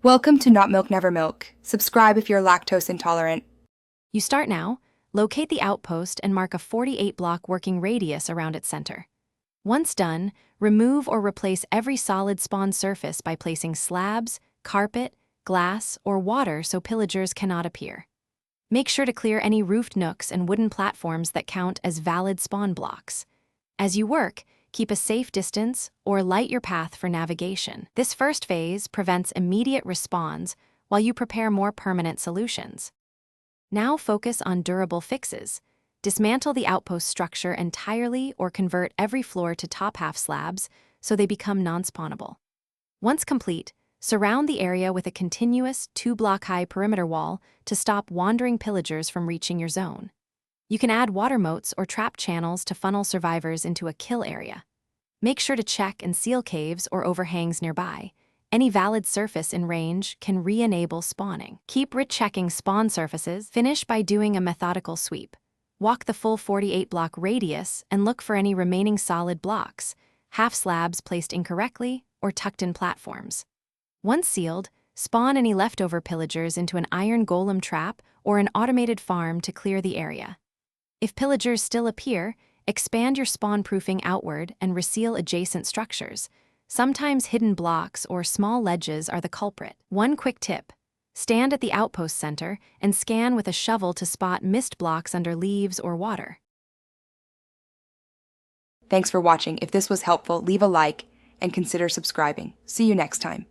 Welcome to Not Milk Never Milk. Subscribe if you're lactose intolerant. You start now, locate the outpost and mark a 48-block working radius around its center. Once done, remove or replace every solid spawn surface by placing slabs, carpet, glass, or water so pillagers cannot appear. Make sure to clear any roofed nooks and wooden platforms that count as valid spawn blocks. As you work, keep a safe distance or light your path for navigation. This first phase prevents immediate respawns while you prepare more permanent solutions. Now focus on durable fixes. Dismantle the outpost structure entirely or convert every floor to top-half slabs so they become non-spawnable. Once complete, surround the area with a continuous 2-block-high perimeter wall to stop wandering pillagers from reaching your zone. You can add water moats or trap channels to funnel survivors into a kill area. Make sure to check and seal caves or overhangs nearby. Any valid surface in range can re-enable spawning. Keep rechecking spawn surfaces. Finish by doing a methodical sweep. Walk the full 48-block radius and look for any remaining solid blocks, half slabs placed incorrectly or tucked in platforms. Once sealed, spawn any leftover pillagers into an iron golem trap or an automated farm to clear the area. If pillagers still appear, expand your spawn-proofing outward and reseal adjacent structures. Sometimes hidden blocks or small ledges are the culprit. One quick tip: stand at the outpost center and scan with a shovel to spot missed blocks under leaves or water. Thanks for watching. If this was helpful, leave a like and consider subscribing. See you next time.